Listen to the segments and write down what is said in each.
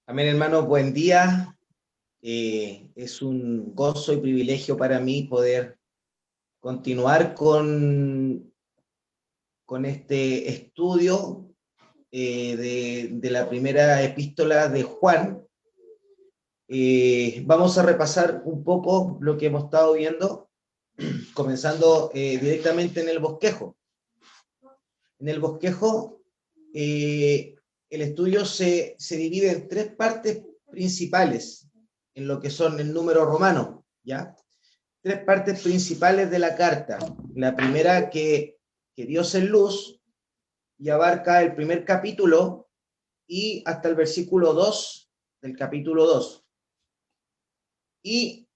Amén, hermanos, buen día. Es un gozo y privilegio para mí poder continuar con este estudio de la primera epístola de Juan. Vamos a repasar un poco lo que hemos estado viendo, comenzando directamente en el bosquejo. En el bosquejo, el estudio se divide en tres partes principales en lo que son el número romano, ¿ya? Tres partes principales de la carta. La primera, que Dios es luz, y abarca el primer capítulo y hasta el versículo 2 del capítulo 2. Y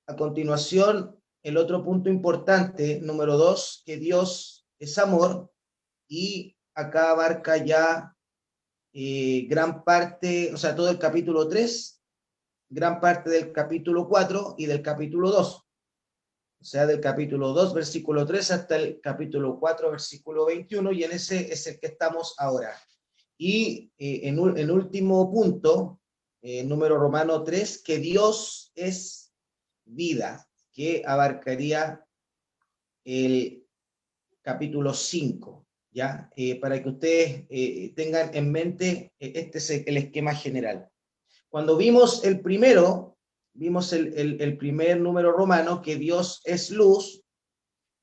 a continuación, el otro punto importante, número 2, que Dios es amor, y acá abarca ya gran parte, o sea, todo el capítulo 3, gran parte del capítulo 4 y del capítulo 2. O sea, del capítulo 2, versículo 3, hasta el capítulo 4, versículo 21, y en ese es el que estamos ahora. Y en último punto, número romano 3, que Dios es vida, que abarcaría el capítulo 5, ¿ya? Para que ustedes tengan en mente, este es el esquema general. Cuando vimos el primero, vimos el primer número romano, que Dios es luz,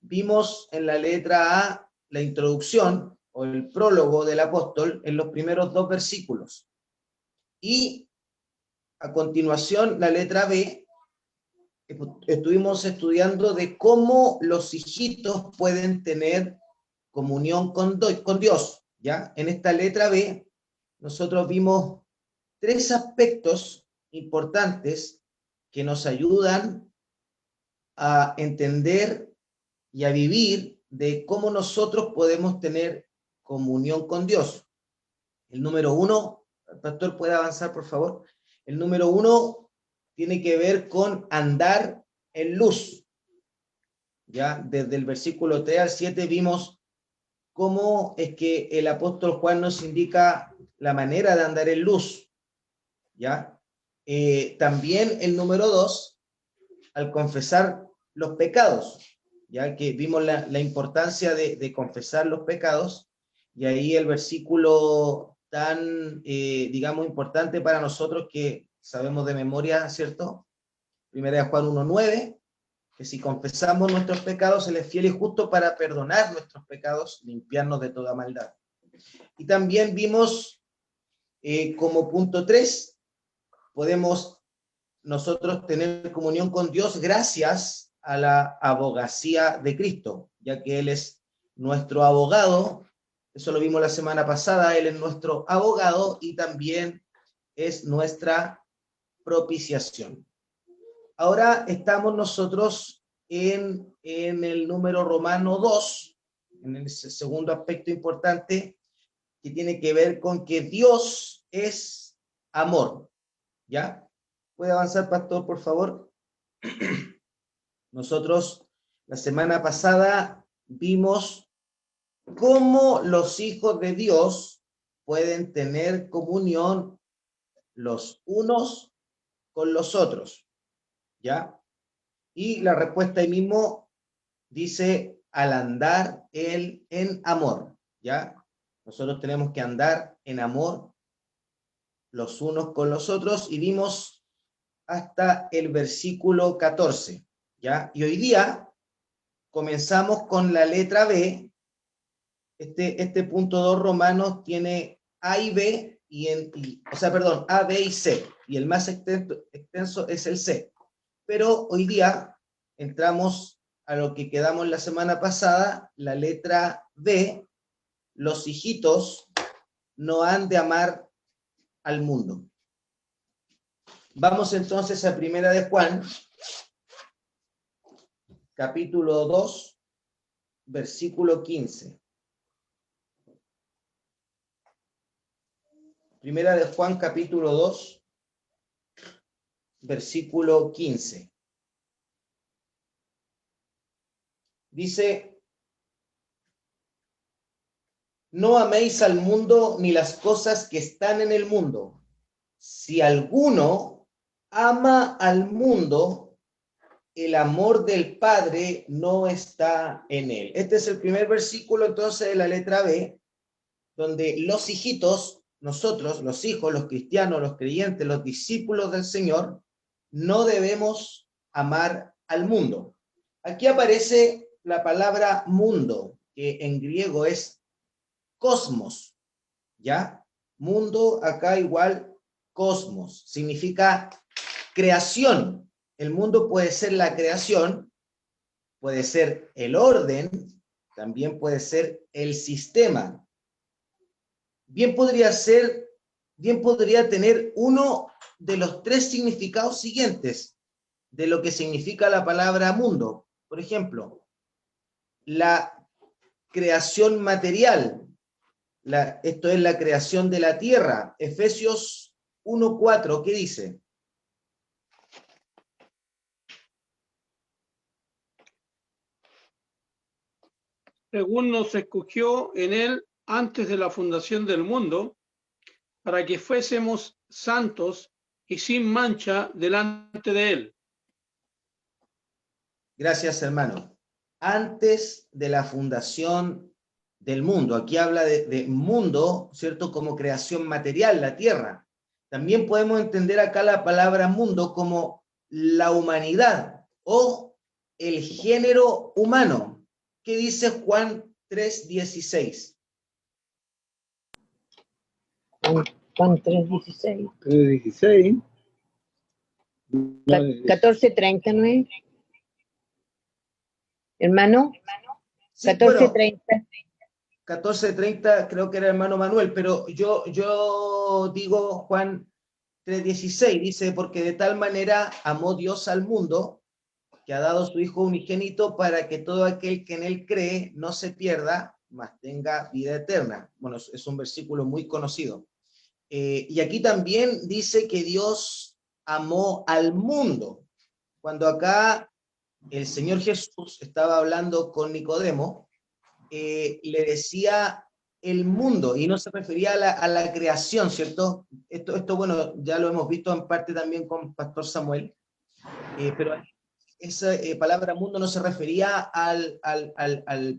vimos en la letra A la introducción o el prólogo del apóstol en los primeros dos versículos. Y a continuación, la letra B, estuvimos estudiando de cómo los hijitos pueden tener comunión con Dios, ¿ya? En esta letra B, nosotros vimos tres aspectos importantes que nos ayudan a entender y a vivir de cómo nosotros podemos tener comunión con Dios. El número uno, pastor, ¿puede avanzar, por favor? El número uno tiene que ver con andar en luz. Ya desde el versículo 3 al 7 vimos cómo es que el apóstol Juan nos indica la manera de andar en luz. ¿Ya? También el número 2, al confesar los pecados, ya que vimos la importancia de confesar los pecados, y ahí el versículo tan, digamos, importante para nosotros que sabemos de memoria, ¿cierto? Primera de Juan 1:9, que si confesamos nuestros pecados, Él es fiel y justo para perdonar nuestros pecados, limpiarnos de toda maldad. Y también vimos como punto 3, podemos nosotros tener comunión con Dios gracias a la abogacía de Cristo, ya que Él es nuestro abogado. Eso lo vimos la semana pasada. Él es nuestro abogado y también es nuestra propiciación. Ahora estamos nosotros en el número romano 2, en el segundo aspecto importante, que tiene que ver con que Dios es amor, ¿ya? ¿Puede avanzar, pastor, por favor? Nosotros la semana pasada vimos cómo los hijos de Dios pueden tener comunión los unos con los otros, ¿ya? Y la respuesta ahí mismo dice, al andar él en amor, ¿ya? Nosotros tenemos que andar en amor los unos con los otros, y vimos hasta el versículo 14, ¿ya? Y hoy día comenzamos con la letra B. Este punto 2 romanos tiene A y B, A, B y C, y el más extenso es el C. Pero hoy día entramos a lo que quedamos la semana pasada, la letra B. Los hijitos no han de amar al mundo. Vamos entonces a Primera de Juan, capítulo 2, versículo 15. Primera de Juan, capítulo 2, versículo 15. Dice, no améis al mundo ni las cosas que están en el mundo. si alguno ama al mundo, el amor del Padre no está en él. Este es el primer versículo entonces de la letra B, donde los hijitos, nosotros, los hijos, los cristianos, los creyentes, los discípulos del Señor, no debemos amar al mundo. Aquí aparece la palabra mundo, que en griego es cosmos, ¿ya? Mundo acá igual cosmos, significa creación. El mundo puede ser la creación, puede ser el orden, también puede ser el sistema. Bien podría tener uno de los tres significados siguientes de lo que significa la palabra mundo. Por ejemplo, la creación material, esto es la creación de la tierra. Efesios 1:4, ¿qué dice? Según nos escogió en él antes de la fundación del mundo, para que fuésemos santos y sin mancha delante de él. Gracias, hermano. Antes de la fundación del mundo. Aquí habla de mundo, ¿cierto? Como creación material, la tierra. También podemos entender acá la palabra mundo como la humanidad o el género humano. ¿Qué dice Juan 3:16? Juan 3:16. 3:16. 14:30, ¿no es? Hermano, Sí, 14:30. Bueno, 14:30 creo que era hermano Manuel, pero yo digo Juan 3:16, dice, porque de tal manera amó Dios al mundo, que ha dado su Hijo unigénito para que todo aquel que en él cree no se pierda, mas tenga vida eterna. Bueno, es un versículo muy conocido. Y aquí también dice que Dios amó al mundo. Cuando acá el Señor Jesús estaba hablando con Nicodemo, le decía el mundo, y no se refería a la creación, ¿cierto? Esto, bueno, ya lo hemos visto en parte también con Pastor Samuel, pero esa palabra mundo no se refería al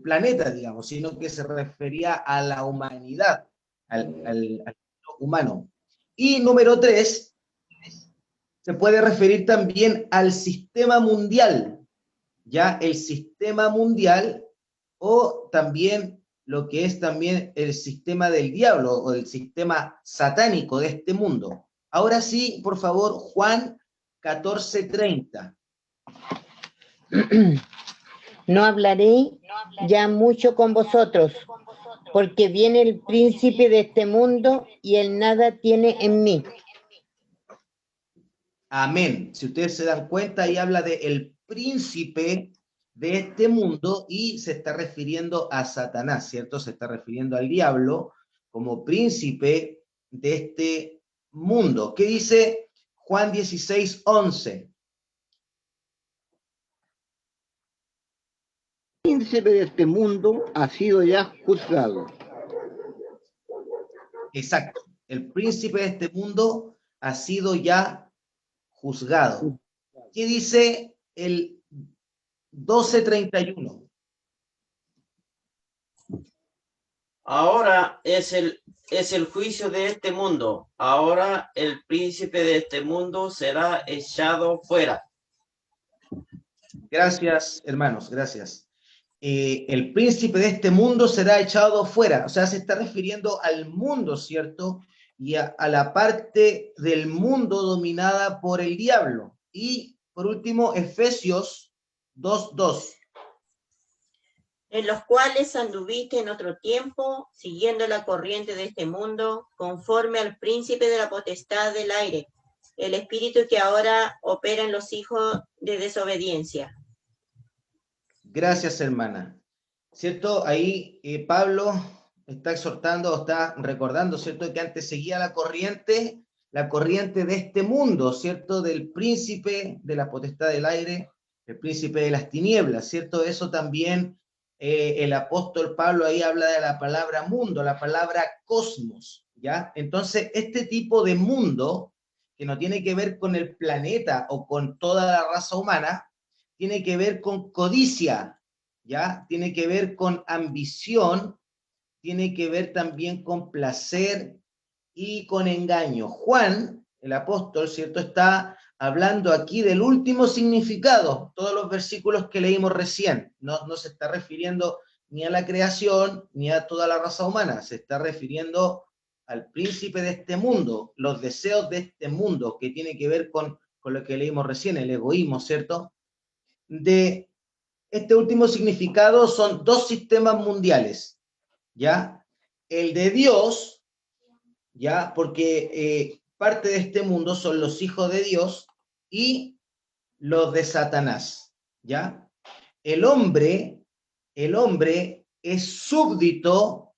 planeta, digamos, sino que se refería a la humanidad, al humano. Y número 3, se puede referir también al sistema mundial, ya el sistema mundial, o también lo que es también el sistema del diablo o el sistema satánico de este mundo. Ahora sí, por favor, Juan 14:30. No hablaré ya mucho con vosotros, porque viene el príncipe de este mundo y él nada tiene en mí. Amén. Si ustedes se dan cuenta, ahí habla de el príncipe de este mundo y se está refiriendo a Satanás, ¿cierto? Se está refiriendo al diablo como príncipe de este mundo. ¿Qué dice Juan 16:11? El príncipe de este mundo ha sido ya juzgado. Exacto. El príncipe de este mundo ha sido ya juzgado. ¿Qué dice el 12:31? Ahora es el juicio de este mundo. Ahora el príncipe de este mundo será echado fuera. Gracias, hermanos, gracias. El príncipe de este mundo será echado fuera. O sea, se está refiriendo al mundo, ¿cierto? Y a la parte del mundo dominada por el diablo. Y por último, Efesios 2:2. En los cuales anduviste en otro tiempo, siguiendo la corriente de este mundo, conforme al príncipe de la potestad del aire, el espíritu que ahora opera en los hijos de desobediencia. Gracias, hermana. ¿Cierto? Ahí Pablo está exhortando o está recordando, ¿cierto? Que antes seguía la corriente de este mundo, ¿cierto? Del príncipe de la potestad del aire, el príncipe de las tinieblas, ¿cierto? Eso también el apóstol Pablo ahí habla de la palabra mundo, la palabra cosmos, ¿ya? Entonces, este tipo de mundo, que no tiene que ver con el planeta o con toda la raza humana, tiene que ver con codicia, ¿ya? Tiene que ver con ambición, tiene que ver también con placer y con engaño. Juan, el apóstol, ¿cierto?, está hablando aquí del último significado, todos los versículos que leímos recién, no se está refiriendo ni a la creación, ni a toda la raza humana, se está refiriendo al príncipe de este mundo, los deseos de este mundo, que tiene que ver con lo que leímos recién, el egoísmo, ¿cierto? De este último significado son dos sistemas mundiales, ¿ya? El de Dios, ¿ya? Porque parte de este mundo son los hijos de Dios y los de Satanás, ¿ya? El hombre es súbdito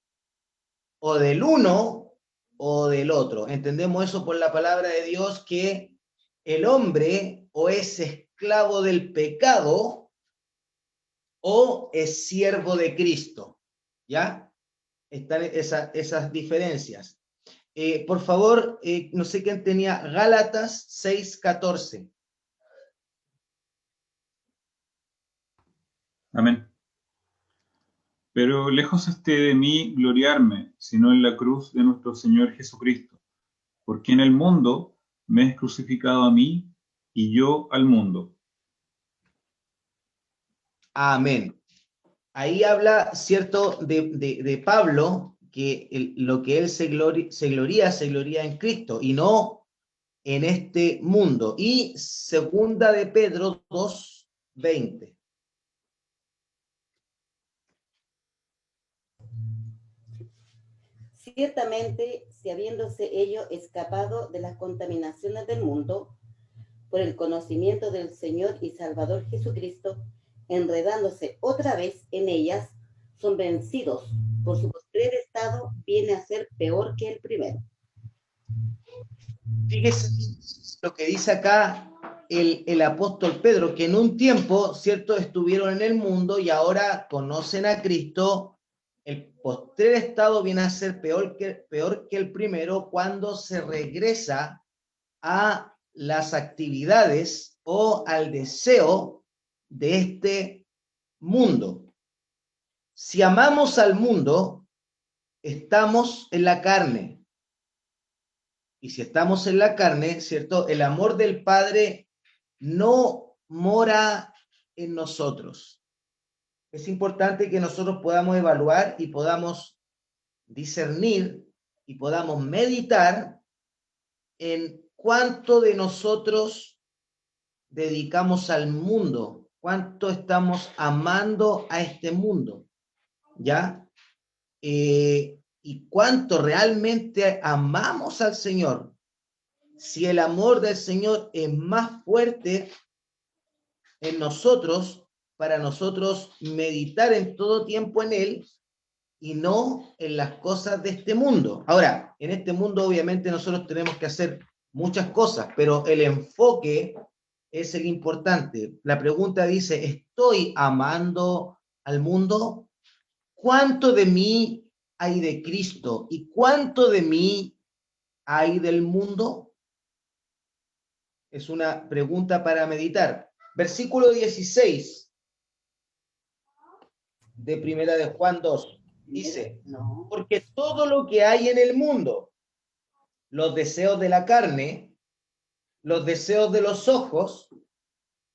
o del uno o del otro. Entendemos eso por la palabra de Dios, que el hombre o es esclavo del pecado o es siervo de Cristo, ¿ya? Están esas diferencias. Por favor, no sé quién tenía Gálatas 6:14. Amén. Pero lejos esté de mí gloriarme, sino en la cruz de nuestro Señor Jesucristo, porque en el mundo me es crucificado a mí y yo al mundo. Amén. Ahí habla, ¿cierto?, de Pablo, que lo que él se gloría en Cristo y no en este mundo. Y segunda de Pedro 2:20. Ciertamente, si habiéndose ellos escapado de las contaminaciones del mundo, por el conocimiento del Señor y Salvador Jesucristo, enredándose otra vez en ellas, son vencidos, por su postrer estado viene a ser peor que el primero. Fíjese lo que dice acá el apóstol Pedro, que en un tiempo, ¿cierto?, estuvieron en el mundo y ahora conocen a Cristo. El postrer estado viene a ser peor que el primero cuando se regresa a las actividades o al deseo de este mundo. Si amamos al mundo, estamos en la carne. Y si estamos en la carne, ¿cierto?, el amor del Padre no mora en nosotros. Es importante que nosotros podamos evaluar y podamos discernir y podamos meditar en cuánto de nosotros dedicamos al mundo, cuánto estamos amando a este mundo, ¿ya? Y cuánto realmente amamos al Señor. Si el amor del Señor es más fuerte en nosotros, para nosotros meditar en todo tiempo en Él y no en las cosas de este mundo. Ahora, en este mundo obviamente nosotros tenemos que hacer muchas cosas, pero el enfoque es el importante. La pregunta dice, ¿estoy amando al mundo? ¿Cuánto de mí hay de Cristo y cuánto de mí hay del mundo? Es una pregunta para meditar. Versículo 16 de Primera de Juan 2 dice, porque todo lo que hay en el mundo, los deseos de la carne, los deseos de los ojos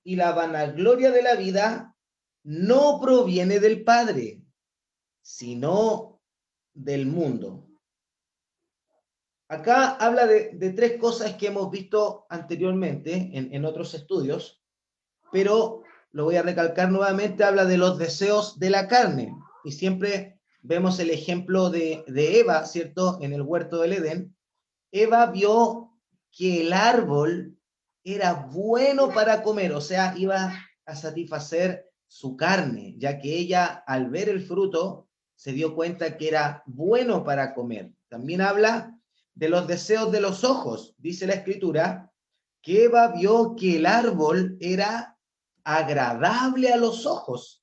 y la vanagloria de la vida, no proviene del Padre, sino del mundo. Acá habla de tres cosas que hemos visto anteriormente en otros estudios, pero lo voy a recalcar nuevamente, habla de los deseos de la carne. Y siempre vemos el ejemplo de Eva, ¿cierto?, en el huerto del Edén. Eva vio que el árbol era bueno para comer, o sea, iba a satisfacer su carne, ya que ella, al ver el fruto, se dio cuenta que era bueno para comer. También habla de los deseos de los ojos. Dice la Escritura que Eva vio que el árbol era agradable a los ojos.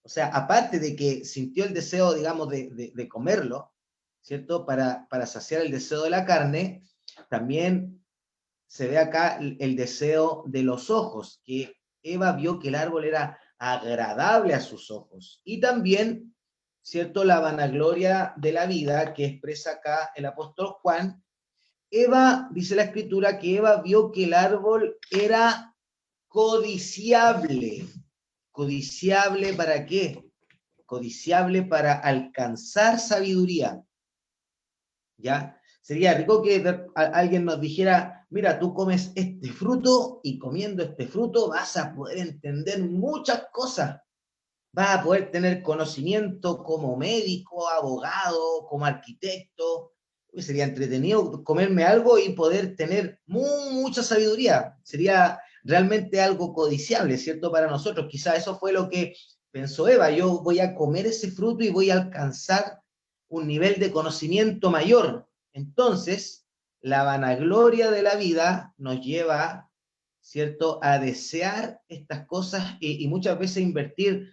O sea, aparte de que sintió el deseo, digamos, de comerlo, ¿cierto? Para saciar el deseo de la carne, también se ve acá el deseo de los ojos, que Eva vio que el árbol era agradable a sus ojos. Y también, ¿cierto? La vanagloria de la vida que expresa acá el apóstol Juan. Eva, dice la escritura, que Eva vio que el árbol era codiciable. ¿Codiciable para qué? Codiciable para alcanzar sabiduría. ¿Ya? Sería rico que alguien nos dijera, mira, tú comes este fruto y comiendo este fruto vas a poder entender muchas cosas. Vas a poder tener conocimiento como médico, abogado, como arquitecto. Uy, sería entretenido comerme algo y poder tener mucha sabiduría. Sería realmente algo codiciable, ¿cierto? Para nosotros. Quizá eso fue lo que pensó Eva. Yo voy a comer ese fruto y voy a alcanzar un nivel de conocimiento mayor. Entonces, la vanagloria de la vida nos lleva, ¿cierto?, a desear estas cosas y muchas veces invertir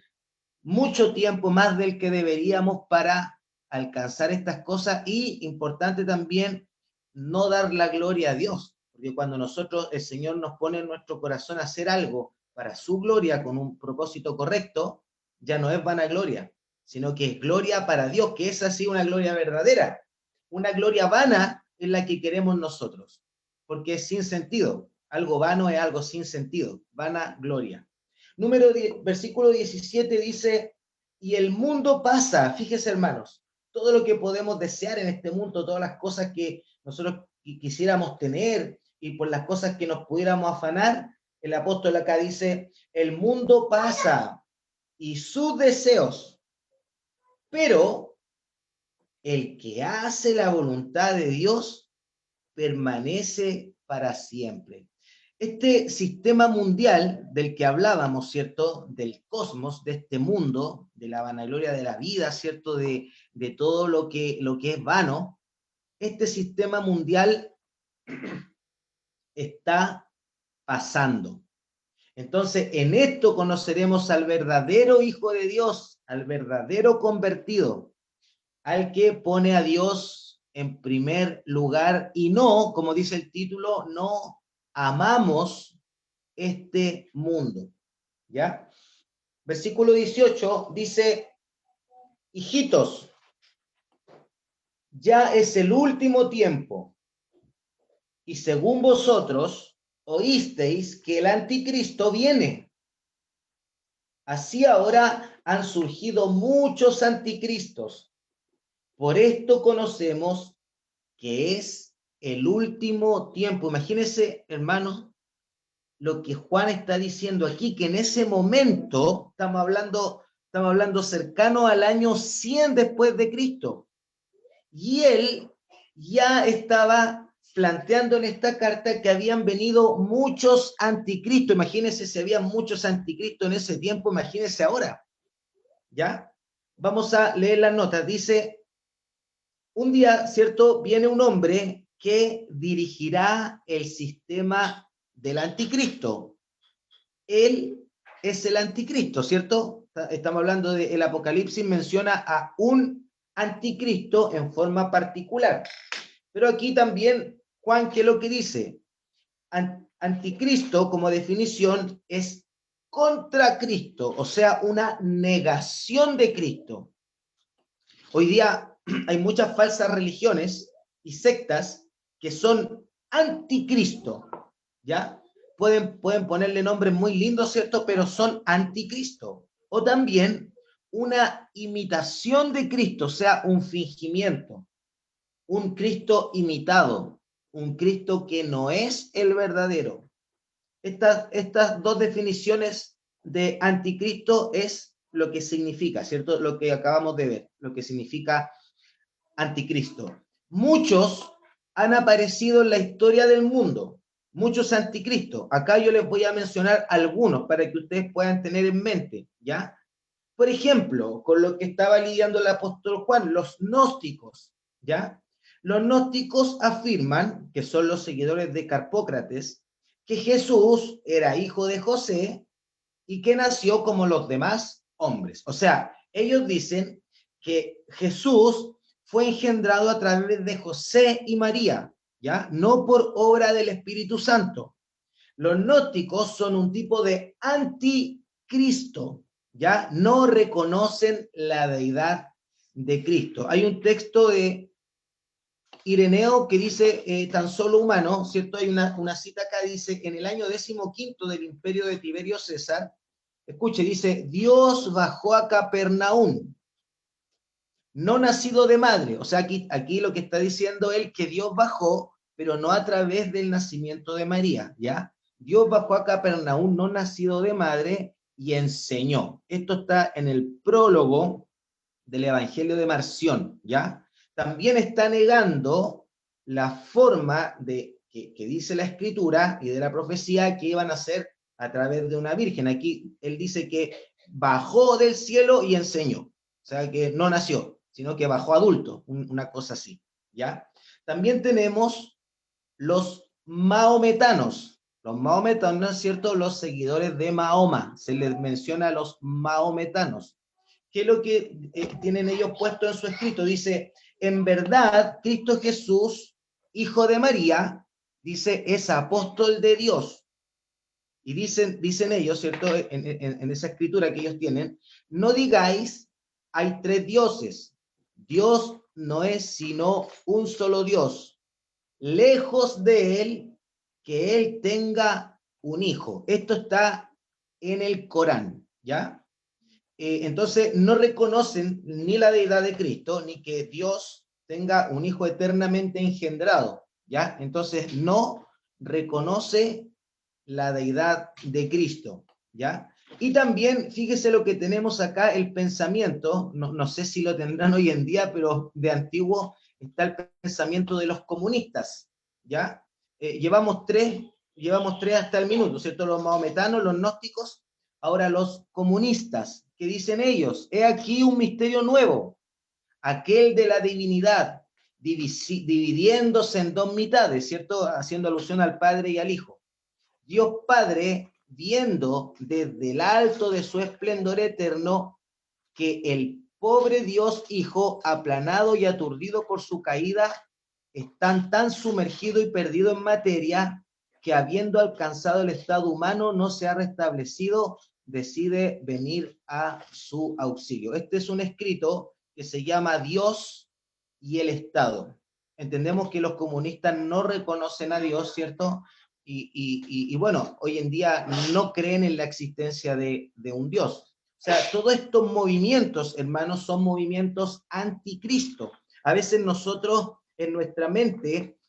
mucho tiempo más del que deberíamos para alcanzar estas cosas, y importante también no dar la gloria a Dios, porque cuando nosotros, el Señor nos pone en nuestro corazón a hacer algo para su gloria con un propósito correcto, ya no es vanagloria, sino que es gloria para Dios, que es así una gloria verdadera. Una gloria vana es la que queremos nosotros, porque es sin sentido. Algo vano es algo sin sentido, vana gloria. Versículo 17 dice, y el mundo pasa, fíjese hermanos, todo lo que podemos desear en este mundo, todas las cosas que nosotros quisiéramos tener y por las cosas que nos pudiéramos afanar, el apóstol acá dice, el mundo pasa y sus deseos, pero el que hace la voluntad de Dios permanece para siempre. Este sistema mundial del que hablábamos, ¿cierto? Del cosmos, de este mundo, de la vanagloria de la vida, ¿cierto? De todo lo que es vano, este sistema mundial está pasando. Entonces, en esto conoceremos al verdadero Hijo de Dios, al verdadero convertido, al que pone a Dios en primer lugar y no, como dice el título, no amamos este mundo. ¿Ya? Versículo 18 dice, hijitos, ya es el último tiempo, y según vosotros oísteis que el anticristo viene. Así ahora han surgido muchos anticristos. Por esto conocemos que es el último tiempo. Imagínense, hermanos, lo que Juan está diciendo aquí, que en ese momento, estamos hablando cercano al año 100 después de Cristo. Y él ya estaba planteando en esta carta que habían venido muchos anticristos. Imagínense si había muchos anticristos en ese tiempo, imagínense ahora. ¿Ya? Vamos a leer las notas. Dice, un día, ¿cierto?, viene un hombre que dirigirá el sistema del anticristo. Él es el anticristo, ¿cierto? Estamos hablando del Apocalipsis, menciona a un anticristo en forma particular. Pero aquí también, Juan, ¿qué es lo que dice? Anticristo, como definición, es contra Cristo, o sea, una negación de Cristo. Hoy día hay muchas falsas religiones y sectas que son anticristo, ¿ya? Pueden ponerle nombres muy lindos, ¿cierto? Pero son anticristo. O también una imitación de Cristo, o sea, un fingimiento. Un Cristo imitado, un Cristo que no es el verdadero. Estas dos definiciones de anticristo es lo que significa, ¿cierto? Lo que acabamos de ver, lo que significa anticristo. Muchos han aparecido en la historia del mundo, muchos anticristos. Acá yo les voy a mencionar algunos para que ustedes puedan tener en mente, ¿ya? Por ejemplo, con lo que estaba lidiando el apóstol Juan, los gnósticos, ¿ya? Los gnósticos afirman, que son los seguidores de Carpócrates, que Jesús era hijo de José y que nació como los demás hombres. O sea, ellos dicen que Jesús fue engendrado a través de José y María, ¿ya? No por obra del Espíritu Santo. Los gnósticos son un tipo de anticristo, ¿ya? No reconocen la deidad de Cristo. Hay un texto de Ireneo que dice tan solo humano, ¿cierto? Hay una cita acá, dice, en el año 15 del imperio de Tiberio César, escuche, dice, Dios bajó a Capernaum, no nacido de madre. O sea, aquí lo que está diciendo él, que Dios bajó, pero no a través del nacimiento de María, ¿ya? Dios bajó a Capernaum, no nacido de madre, y enseñó. Esto está en el prólogo del Evangelio de Marción, ¿ya? También está negando la forma que dice la Escritura y de la profecía que iban a ser a través de una virgen. Aquí él dice que bajó del cielo y enseñó. O sea, que no nació, sino que bajó adulto, una cosa así, ¿ya? También tenemos los maometanos. Los maometanos, ¿cierto? Los seguidores de Mahoma. Se les menciona a los maometanos. ¿Qué es lo que tienen ellos puesto en su escrito? Dice, en verdad, Cristo Jesús, hijo de María, dice, es apóstol de Dios. Y dicen ellos, ¿cierto? En esa escritura que ellos tienen, no digáis, hay tres dioses. Dios no es sino un solo Dios. Lejos de él, que él tenga un hijo. Esto está en el Corán, ¿ya? Entonces no reconocen ni la deidad de Cristo, ni que Dios tenga un hijo eternamente engendrado, ¿ya? Entonces no reconoce la deidad de Cristo, ¿ya? Y también, fíjese lo que tenemos acá, el pensamiento, no sé si lo tendrán hoy en día, pero de antiguo está el pensamiento de los comunistas, ¿ya? Llevamos tres hasta el minuto, ¿cierto? Los maometanos, los gnósticos, ahora los comunistas. ¿Qué dicen ellos? He aquí un misterio nuevo, aquel de la divinidad, dividiéndose en dos mitades, ¿cierto? Haciendo alusión al Padre y al Hijo. Dios Padre, viendo desde el alto de su esplendor eterno, que el pobre Dios Hijo, aplanado y aturdido por su caída, está tan sumergido y perdido en materia, que habiendo alcanzado el estado humano, no se ha restablecido, decide venir a su auxilio. Este es un escrito que se llama Dios y el Estado. Entendemos que los comunistas no reconocen a Dios, ¿cierto? Y bueno, hoy en día no creen en la existencia de un Dios. O sea, todos estos movimientos, hermanos, son movimientos anticristo. A veces nosotros en nuestra mente,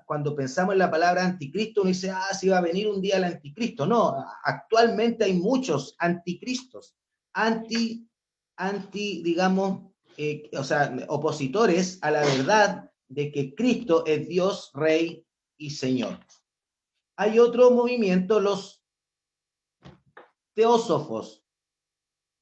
cuando pensamos en la palabra anticristo, uno dice, sí va a venir un día el anticristo. No, actualmente hay muchos anticristos, digamos, o sea, opositores a la verdad de que Cristo es Dios, Rey y Señor. Hay otro movimiento, los teósofos,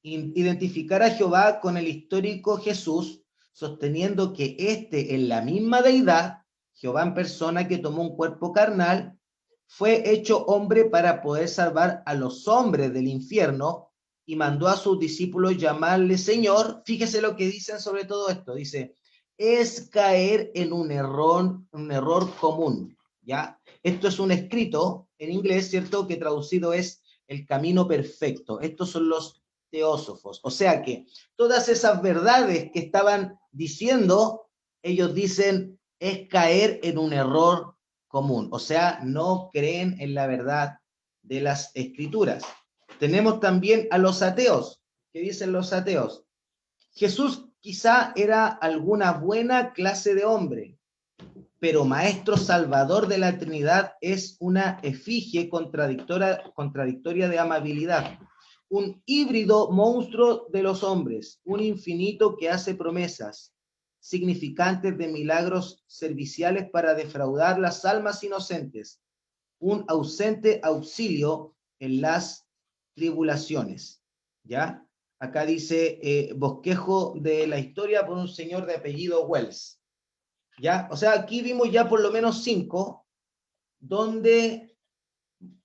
identificar a Jehová con el histórico Jesús, sosteniendo que este es la misma deidad, Jehová en persona que tomó un cuerpo carnal, fue hecho hombre para poder salvar a los hombres del infierno y mandó a sus discípulos llamarle Señor. Fíjese lo que dicen sobre todo esto, dice, es caer en un error común, ¿ya? Esto es un escrito en inglés, ¿cierto? Que traducido es el camino perfecto. Estos son los teósofos. O sea que todas esas verdades que estaban diciendo, ellos dicen, es caer en un error común. O sea, no creen en la verdad de las escrituras. Tenemos también a los ateos. ¿Qué dicen los ateos? Jesús quizá era alguna buena clase de hombre, pero maestro salvador de la Trinidad es una efigie contradictoria de amabilidad, un híbrido monstruo de los hombres, un infinito que hace promesas significantes de milagros serviciales para defraudar las almas inocentes, un ausente auxilio en las tribulaciones. ¿Ya? Acá dice bosquejo de la historia por un señor de apellido Wells. ¿Ya? O sea, aquí vimos ya por lo menos 5, donde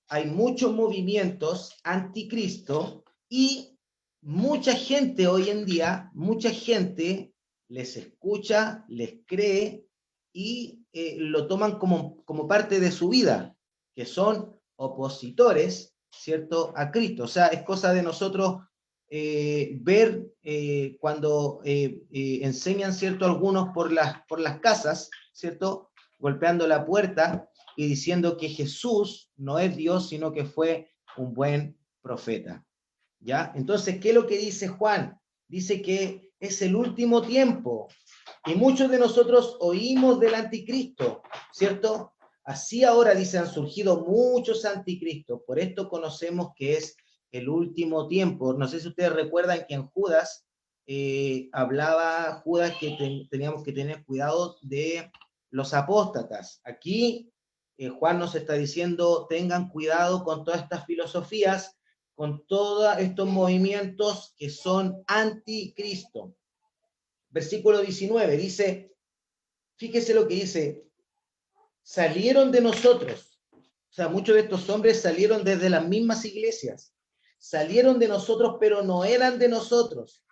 hay muchos movimientos anticristo y mucha gente hoy en día, mucha gente les escucha, les cree y lo toman como parte de su vida, que son opositores, ¿cierto?, a Cristo. O sea, es cosa de nosotros ver cuando enseñan, ¿cierto?, algunos por las casas, ¿cierto?, golpeando la puerta y diciendo que Jesús no es Dios, sino que fue un buen profeta. ¿Ya? Entonces, ¿qué es lo que dice Juan? Dice que es el último tiempo y muchos de nosotros oímos del anticristo, ¿cierto? Así ahora, dice, han surgido muchos anticristos, por esto conocemos que es el último tiempo. No sé si ustedes recuerdan que en Judas hablaba Judas que teníamos que tener cuidado de los apóstatas. Aquí Juan nos está diciendo, tengan cuidado con todas estas filosofías, con todos estos movimientos que son anticristo. Versículo 19 dice, fíjese lo que dice, salieron de nosotros, o sea, muchos de estos hombres salieron desde las mismas iglesias, salieron de nosotros, pero no eran de nosotros,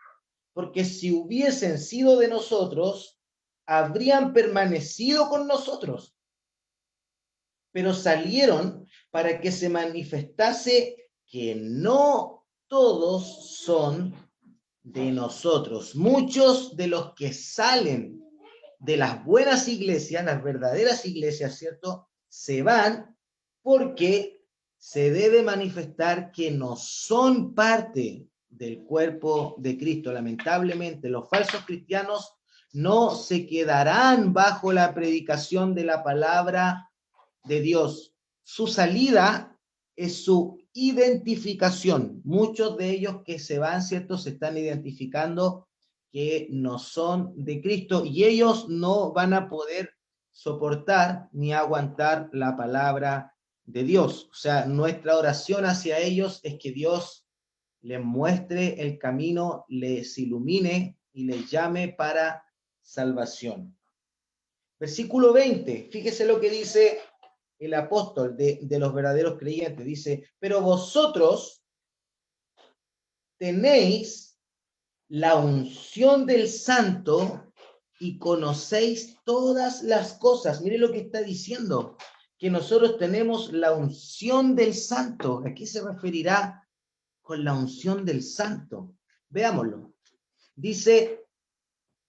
porque si hubiesen sido de nosotros, habrían permanecido con nosotros, pero salieron para que se manifestase que no todos son de nosotros. Muchos de los que salen de las buenas iglesias, las verdaderas iglesias, ¿cierto?, se van porque se debe manifestar que no son parte del cuerpo de Cristo. Lamentablemente, los falsos cristianos no se quedarán bajo la predicación de la palabra de Dios. Su salida es su identificación. Muchos de ellos que se van, ¿cierto?, se están identificando que no son de Cristo y ellos no van a poder soportar ni aguantar la palabra de Dios. O sea, nuestra oración hacia ellos es que Dios les muestre el camino, les ilumine y les llame para salvación. Versículo 20, fíjese lo que dice el apóstol de los verdaderos creyentes. Dice, pero vosotros tenéis la unción del Santo y conocéis todas las cosas. Mire lo que está diciendo, que nosotros tenemos la unción del Santo. ¿A qué se referirá con la unción del Santo? Veámoslo. Dice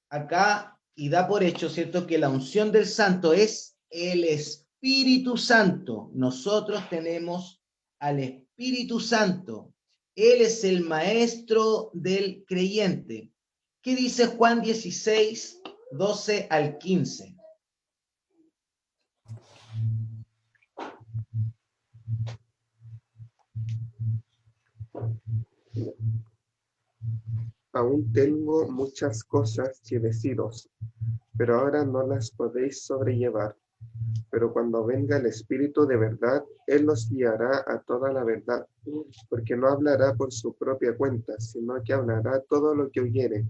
acá, y da por hecho, ¿cierto?, que la unción del Santo es el Espíritu Santo. Nosotros tenemos al Espíritu Santo. Él es el maestro del creyente. ¿Qué dice Juan 16, 12 al 15? Aún tengo muchas cosas que deciros, pero ahora no las podéis sobrellevar. Pero cuando venga el Espíritu de verdad, Él os guiará a toda la verdad, porque no hablará por su propia cuenta, sino que hablará todo lo que oyere,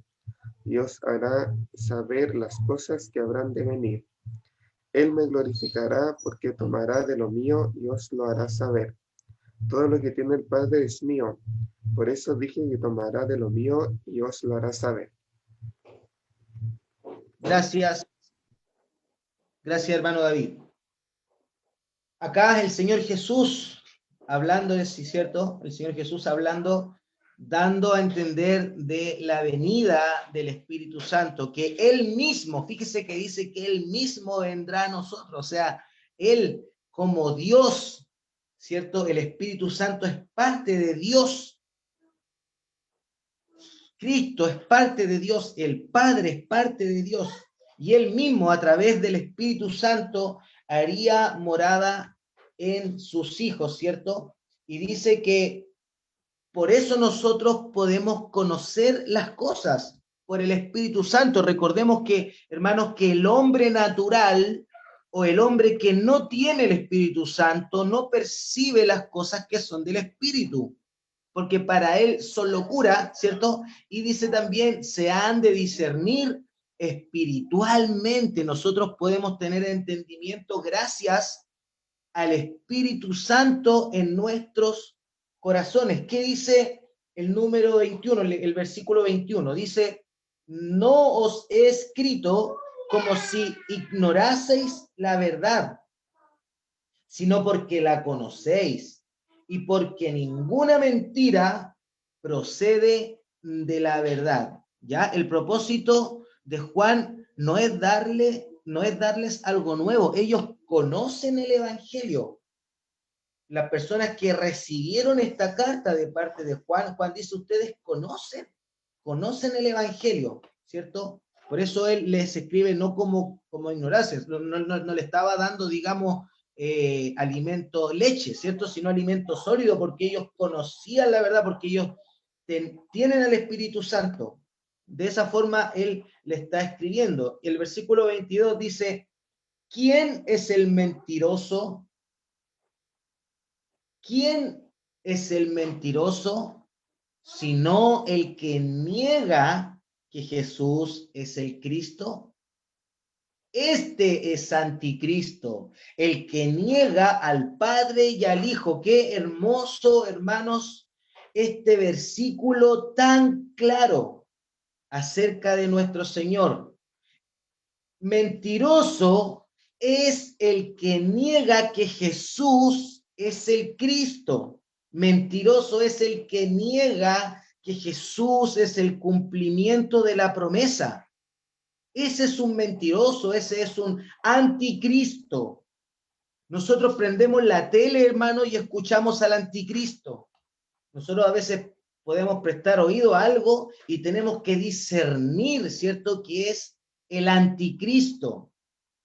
y os hará saber las cosas que habrán de venir. Él me glorificará, porque tomará de lo mío y os lo hará saber. Todo lo que tiene el Padre es mío, por eso dije que tomará de lo mío y os lo hará saber. Gracias. Gracias, hermano David. Acá el Señor Jesús hablando, sí, ¿cierto? El Señor Jesús hablando, dando a entender de la venida del Espíritu Santo, que Él mismo, fíjese que dice que Él mismo vendrá a nosotros, o sea, Él como Dios, ¿cierto? El Espíritu Santo es parte de Dios. Cristo es parte de Dios, el Padre es parte de Dios, y Él mismo a través del Espíritu Santo haría morada en sus hijos, ¿cierto? Y dice que por eso nosotros podemos conocer las cosas, por el Espíritu Santo. Recordemos que, hermanos, que el hombre natural o el hombre que no tiene el Espíritu Santo no percibe las cosas que son del Espíritu, porque para él son locura, ¿cierto? Y dice también, se han de discernir espiritualmente. Nosotros podemos tener entendimiento gracias al Espíritu Santo en nuestros corazones. ¿Qué dice el número 21, el versículo 21? Dice, no os he escrito como si ignoraseis la verdad, sino porque la conocéis y porque ninguna mentira procede de la verdad. ¿Ya? El propósito de Juan no es darles algo nuevo. Ellos conocen el Evangelio. Las personas que recibieron esta carta de parte de Juan, Juan dice, ustedes conocen el Evangelio, ¿cierto? Por eso él les escribe no como ignorancias, no le estaba dando, digamos, alimento leche, ¿cierto? Sino alimento sólido, porque ellos conocían la verdad, porque ellos tienen al Espíritu Santo. De esa forma él le está escribiendo. El versículo 22 dice, ¿quién es el mentiroso? ¿Quién es el mentiroso? Sino el que niega que Jesús es el Cristo. Este es anticristo, el que niega al Padre y al Hijo. Qué hermoso, hermanos, este versículo tan claro acerca de nuestro Señor. Mentiroso es el que niega que Jesús es el Cristo. Mentiroso es el que niega que Jesús es el cumplimiento de la promesa. Ese es un mentiroso, ese es un anticristo. Nosotros prendemos la tele, hermano, y escuchamos al anticristo. Nosotros a veces podemos prestar oído a algo y tenemos que discernir, ¿cierto?, que es el anticristo,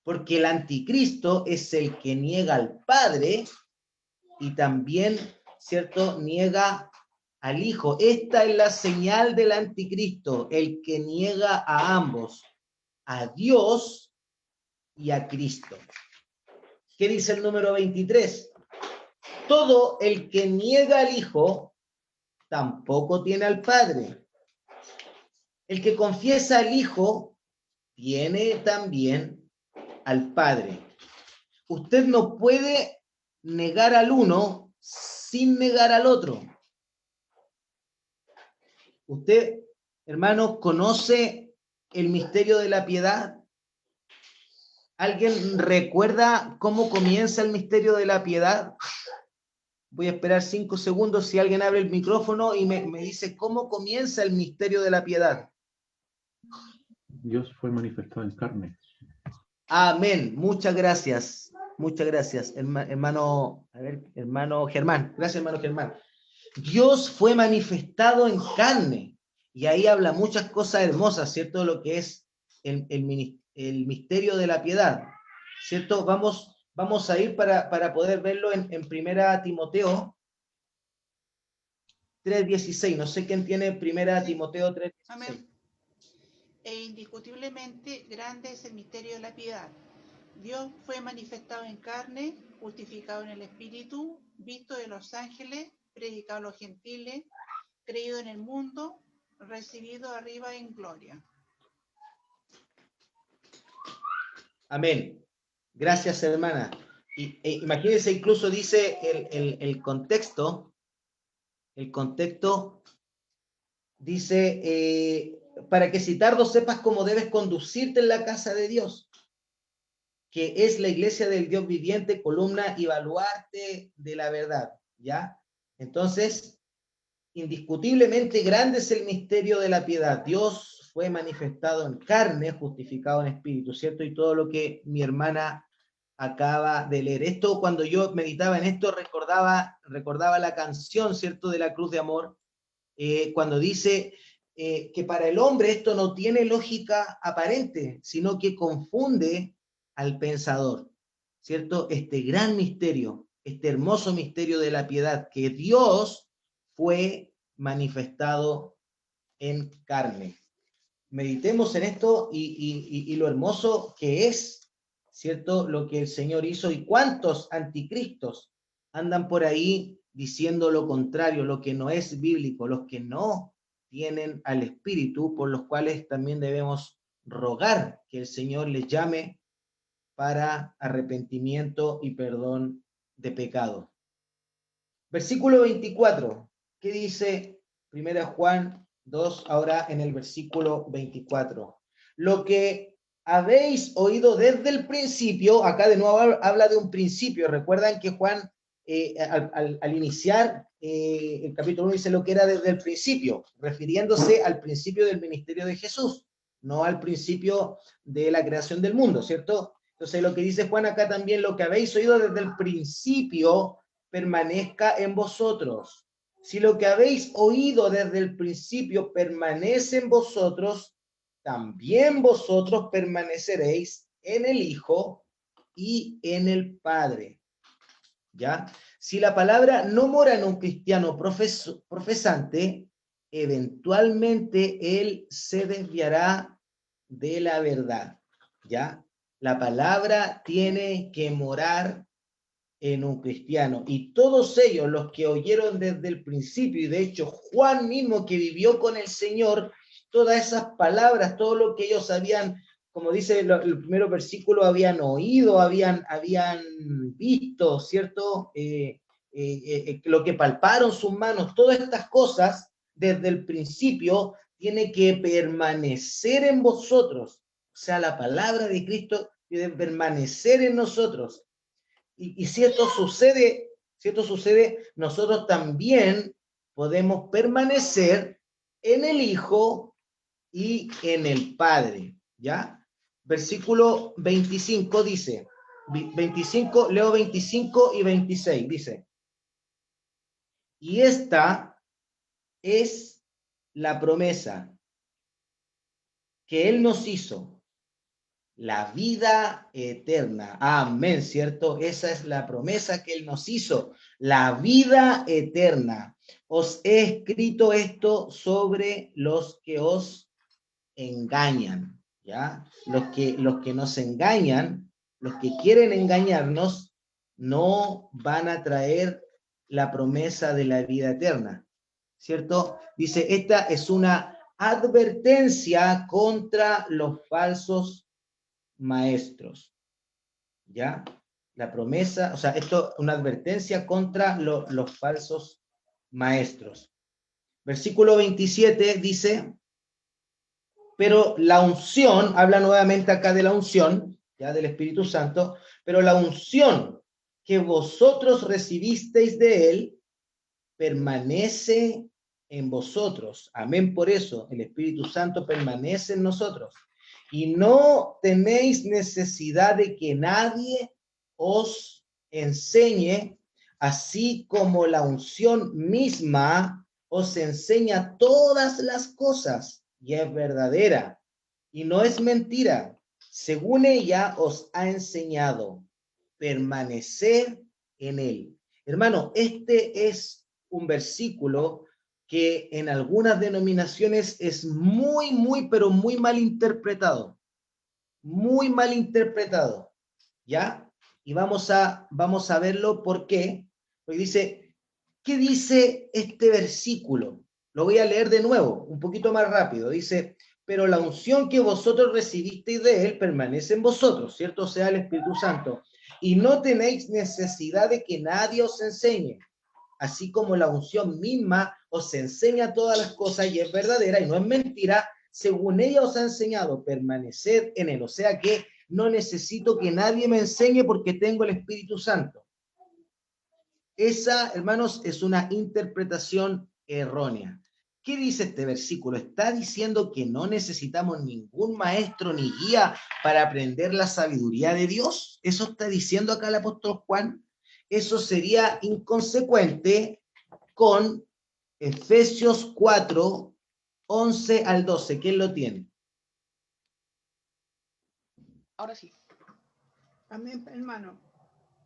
porque el anticristo es el que niega al Padre y también, ¿cierto?, niega al Hijo. Esta es la señal del anticristo, el que niega a ambos, a Dios y a Cristo. ¿Qué dice el número 23? Todo el que niega al Hijo tampoco tiene al Padre. El que confiesa al Hijo tiene también al Padre. Usted no puede negar al uno sin negar al otro. Usted, hermano, conoce el misterio de la piedad. ¿Alguien recuerda cómo comienza el misterio de la piedad? Voy a esperar 5 segundos si alguien abre el micrófono y me dice cómo comienza el misterio de la piedad. Dios fue manifestado en carne. Amén. Muchas gracias. Muchas gracias, hermano Germán. Gracias, hermano Germán. Dios fue manifestado en carne. Y ahí habla muchas cosas hermosas, ¿cierto? Lo que es el misterio de la piedad, ¿cierto? Vamos a ir para poder verlo en 1 Timoteo 3:16. No sé quién tiene 1 Timoteo 3:16. Amén. E indiscutiblemente grande es el misterio de la piedad. Dios fue manifestado en carne, justificado en el Espíritu, visto de los ángeles, predicado a los gentiles, creído en el mundo, recibido arriba en gloria. Amén. Gracias, hermana. Imagínense, incluso dice el contexto. El contexto dice, para que si tardo sepas cómo debes conducirte en la casa de Dios, que es la iglesia del Dios viviente, columna y baluarte de la verdad, ¿ya? Entonces, indiscutiblemente grande es el misterio de la piedad. Dios fue manifestado en carne, justificado en espíritu, ¿cierto? Y todo lo que mi hermana acaba de leer. Esto, cuando yo meditaba en esto, recordaba la canción, ¿cierto?, de la cruz de amor, cuando dice que para el hombre esto no tiene lógica aparente, sino que confunde al pensador, ¿cierto? Este gran misterio, este hermoso misterio de la piedad, que Dios fue manifestado en carne. Meditemos en esto y lo hermoso que es, ¿cierto?, lo que el Señor hizo, y cuántos anticristos andan por ahí diciendo lo contrario, lo que no es bíblico, los que no tienen al Espíritu, por los cuales también debemos rogar que el Señor les llame para arrepentimiento y perdón de pecado. Versículo 24, ¿qué dice 1 Juan 2, ahora en el versículo 24. Lo que habéis oído desde el principio, acá de nuevo habla de un principio. Recuerdan que Juan, al iniciar el capítulo 1, dice lo que era desde el principio, refiriéndose al principio del ministerio de Jesús, no al principio de la creación del mundo, ¿cierto? Entonces lo que dice Juan acá también, lo que habéis oído desde el principio, permanezca en vosotros. Si lo que habéis oído desde el principio permanece en vosotros, también vosotros permaneceréis en el Hijo y en el Padre. ¿Ya? Si la palabra no mora en un cristiano profesante, eventualmente él se desviará de la verdad. ¿Ya? La palabra tiene que morar en un cristiano. Y todos ellos, los que oyeron desde el principio, y de hecho Juan mismo que vivió con el Señor, todas esas palabras, todo lo que ellos habían, como dice el primer versículo, habían oído, habían visto, ¿cierto? Lo que palparon sus manos, todas estas cosas, desde el principio, tiene que permanecer en vosotros. O sea, la palabra de Cristo debe permanecer en nosotros. Y si esto sucede, nosotros también podemos permanecer en el Hijo y en el Padre, ¿ya? Versículo 25 dice, 25, leo 25 y 26, dice, y esta es la promesa que Él nos hizo, la vida eterna. Amén, ¿cierto? Esa es la promesa que Él nos hizo, la vida eterna. Os he escrito esto sobre los que os engañan, ¿ya? Los que nos engañan, los que quieren engañarnos, no van a traer la promesa de la vida eterna, ¿cierto? Dice, esta es una advertencia contra los falsos maestros, ¿ya? La promesa, o sea, esto es una advertencia contra los falsos maestros. Versículo 27 dice, pero la unción, habla nuevamente acá de la unción, ya del Espíritu Santo, pero la unción que vosotros recibisteis de Él permanece en vosotros. Amén, por eso el Espíritu Santo permanece en nosotros. Y no tenéis necesidad de que nadie os enseñe, así como la unción misma os enseña todas las cosas y es verdadera y no es mentira. Según ella os ha enseñado, permanecer en él. Hermano, este es un versículo que en algunas denominaciones es pero muy mal interpretado. Muy mal interpretado, ¿ya? Y vamos a verlo por qué. Porque dice, ¿qué dice este versículo? Lo voy a leer de nuevo, un poquito más rápido. Dice, pero la unción que vosotros recibisteis de Él permanece en vosotros, ¿cierto? O sea, el Espíritu Santo. Y no tenéis necesidad de que nadie os enseñe, así como la unción misma os enseña todas las cosas y es verdadera y no es mentira, según ella os ha enseñado, permaneced en él. O sea que no necesito que nadie me enseñe porque tengo el Espíritu Santo. Esa, hermanos, es una interpretación errónea. ¿Qué dice este versículo? Está diciendo que no necesitamos ningún maestro ni guía para aprender la sabiduría de Dios. ¿Eso está diciendo acá el apóstol Juan? Eso sería inconsecuente con Efesios 4, 11 al 12. ¿Quién lo tiene? Ahora sí. Amén, hermano.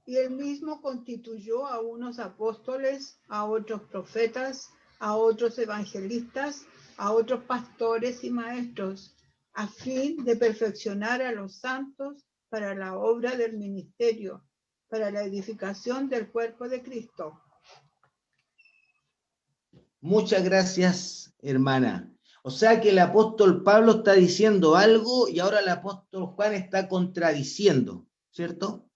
Y él mismo constituyó a unos apóstoles, a otros profetas, a otros evangelistas, a otros pastores y maestros, a fin de perfeccionar a los santos para la obra del ministerio, para la edificación del cuerpo de Cristo. Muchas gracias, hermana. O sea que el apóstol Pablo está diciendo algo y ahora el apóstol Juan está contradiciendo, ¿cierto?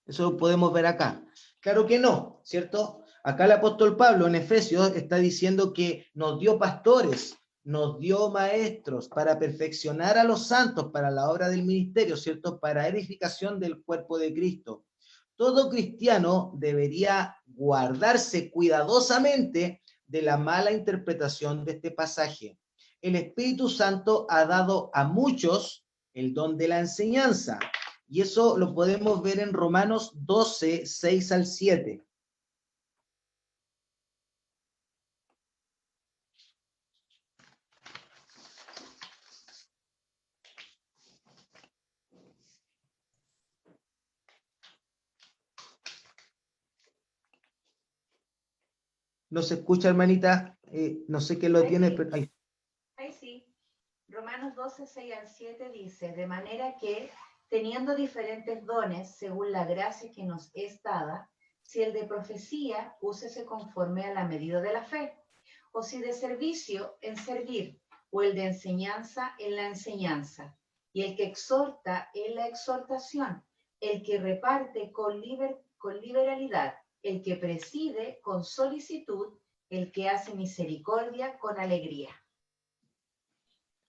Eso lo podemos ver acá. Claro que no, ¿cierto? Acá el apóstol Pablo en Efesios está diciendo que nos dio pastores, nos dio maestros para perfeccionar a los santos para la obra del ministerio, ¿cierto? Para edificación del cuerpo de Cristo. Todo cristiano debería guardarse cuidadosamente de la mala interpretación de este pasaje. El Espíritu Santo ha dado a muchos el don de la enseñanza, y eso lo podemos ver en Romanos 12, 6 al 7. No se escucha, hermanita, no sé quién lo tiene, Sí. pero ahí. Ahí sí. Romanos 12, 6 al 7 dice, de manera que, teniendo diferentes dones según la gracia que nos es dada, si el de profecía, úsese conforme a la medida de la fe, o si de servicio, en servir, o el de enseñanza, en la enseñanza, y el que exhorta, en la exhortación, el que reparte con liberalidad, el que preside con solicitud, el que hace misericordia con alegría.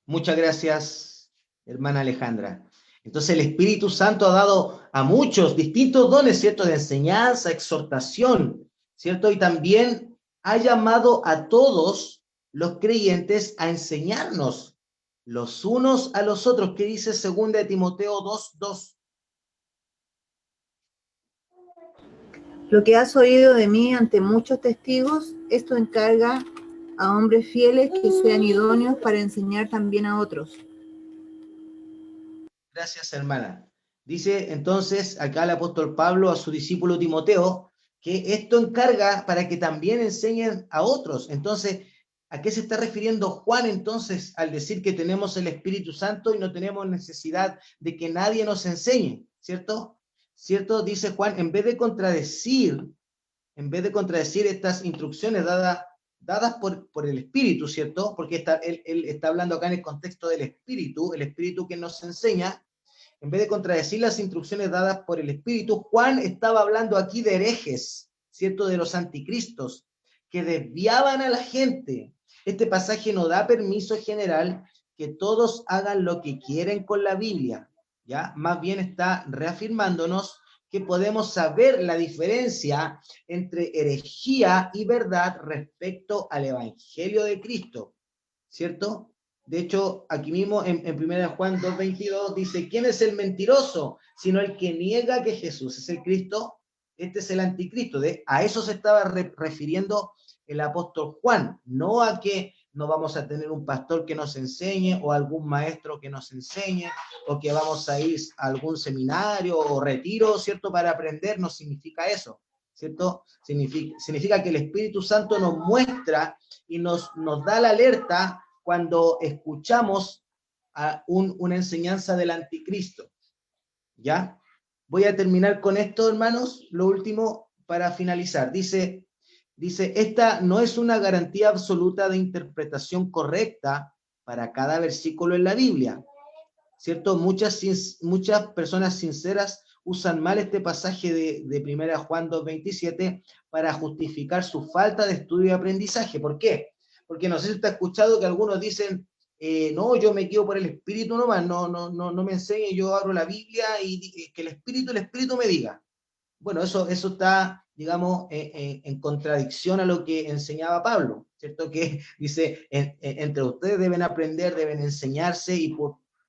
Muchas gracias, hermana Alejandra. Entonces el Espíritu Santo ha dado a muchos distintos dones, ¿cierto? De enseñanza, exhortación, ¿cierto? Y también ha llamado a todos los creyentes a enseñarnos los unos a los otros. ¿Qué dice 2 de Timoteo 2:2? Lo que has oído de mí ante muchos testigos, esto encarga a hombres fieles que sean idóneos para enseñar también a otros. Gracias, hermana. Dice entonces acá el apóstol Pablo a su discípulo Timoteo que esto encarga para que también enseñen a otros. Entonces, ¿a qué se está refiriendo Juan entonces al decir que tenemos el Espíritu Santo y no tenemos necesidad de que nadie nos enseñe? ¿Cierto? ¿Cierto? Dice Juan, en vez de contradecir estas instrucciones dadas por el Espíritu, ¿cierto? Porque él está hablando acá en el contexto del Espíritu, el Espíritu que nos enseña. En vez de contradecir las instrucciones dadas por el Espíritu, Juan estaba hablando aquí de herejes, ¿cierto? De los anticristos, que desviaban a la gente. Este pasaje no da permiso general que todos hagan lo que quieren con la Biblia, ¿ya? Más bien está reafirmándonos que podemos saber la diferencia entre herejía y verdad respecto al Evangelio de Cristo, ¿cierto? De hecho, aquí mismo en 1 Juan 2:22 dice, ¿quién es el mentiroso? Sino el que niega que Jesús es el Cristo, este es el anticristo. A eso se estaba refiriendo el apóstol Juan, no a que no vamos a tener un pastor que nos enseñe o algún maestro que nos enseñe o que vamos a ir a algún seminario o retiro, ¿cierto? Para aprender, no significa eso, ¿cierto? Significa que el Espíritu Santo nos muestra y nos da la alerta cuando escuchamos una enseñanza del anticristo, ¿ya? Voy a terminar con esto, hermanos, lo último para finalizar. Dice, esta no es una garantía absoluta de interpretación correcta para cada versículo en la Biblia, ¿cierto? Muchas personas sinceras usan mal este pasaje de 1 Juan 2:27 para justificar su falta de estudio y aprendizaje. ¿Por qué? Porque no sé si usted ha escuchado que algunos dicen, no, yo me guío por el Espíritu nomás, no me enseñe, yo abro la Biblia y que el Espíritu me diga. Bueno, eso está, digamos, en contradicción a lo que enseñaba Pablo, ¿cierto? Que dice, entre ustedes deben aprender, deben enseñarse, y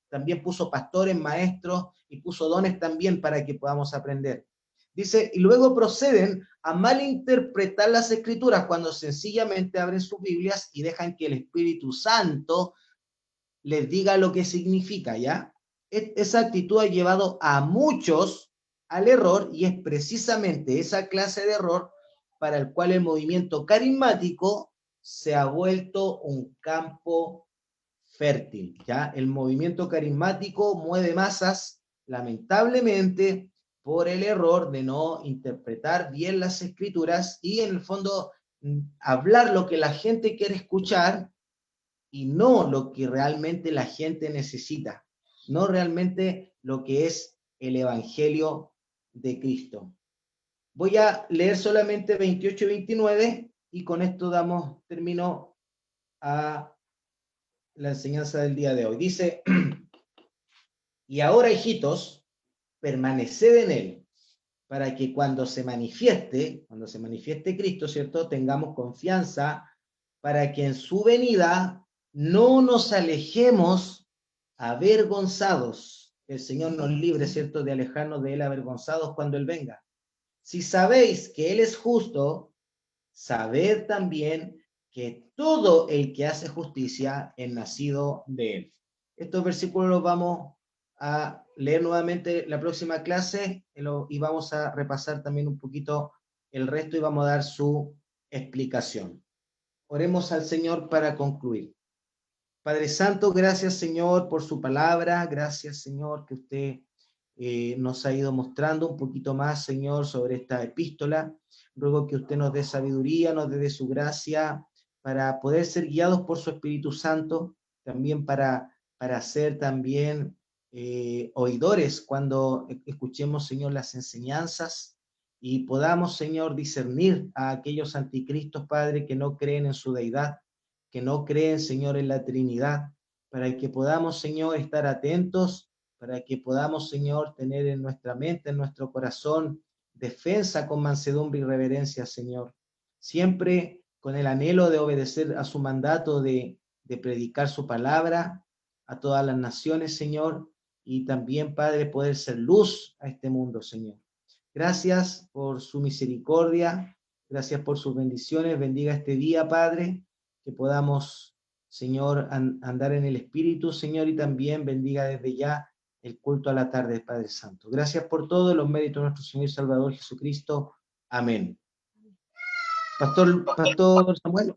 también puso pastores, maestros, y puso dones también para que podamos aprender. Dice, y luego proceden a malinterpretar las Escrituras cuando sencillamente abren sus Biblias y dejan que el Espíritu Santo les diga lo que significa, ¿ya? Esa actitud ha llevado a muchos al error, y es precisamente esa clase de error para el cual el movimiento carismático se ha vuelto un campo fértil, ¿ya? El movimiento carismático mueve masas, lamentablemente, por el error de no interpretar bien las Escrituras y, en el fondo, hablar lo que la gente quiere escuchar y no lo que realmente la gente necesita, no realmente lo que es el Evangelio de Cristo. Voy a leer solamente 28 y 29 y con esto damos término a la enseñanza del día de hoy. Dice, y ahora, hijitos, permaneced en él, para que cuando se manifieste Cristo, ¿cierto?, tengamos confianza, para que en su venida no nos alejemos avergonzados. El Señor nos libre, ¿cierto?, de alejarnos de él avergonzados cuando él venga. Si sabéis que él es justo, sabed también que todo el que hace justicia es nacido de él. Estos versículos los vamos a leer nuevamente la próxima clase y vamos a repasar también un poquito el resto y vamos a dar su explicación. Oremos al Señor para concluir. Padre Santo, gracias, Señor, por su palabra. Gracias, Señor, que usted nos ha ido mostrando un poquito más, Señor, sobre esta epístola. Ruego que usted nos dé sabiduría, nos dé su gracia para poder ser guiados por su Espíritu Santo, también para ser también oidores cuando escuchemos, Señor, las enseñanzas y podamos, Señor, discernir a aquellos anticristos, Padre, que no creen en su deidad, que no creen, Señor, en la Trinidad, para que podamos, Señor, estar atentos, para que podamos, Señor, tener en nuestra mente, en nuestro corazón, defensa con mansedumbre y reverencia, Señor. Siempre con el anhelo de obedecer a su mandato de predicar su palabra a todas las naciones, Señor, y también, Padre, poder ser luz a este mundo, Señor. Gracias por su misericordia, gracias por sus bendiciones. Bendiga este día, Padre, que podamos, Señor, andar en el Espíritu, Señor, y también bendiga desde ya el culto a la tarde, Padre Santo. Gracias por todo, los méritos de nuestro Señor y Salvador Jesucristo. Amén. Pastor Samuel.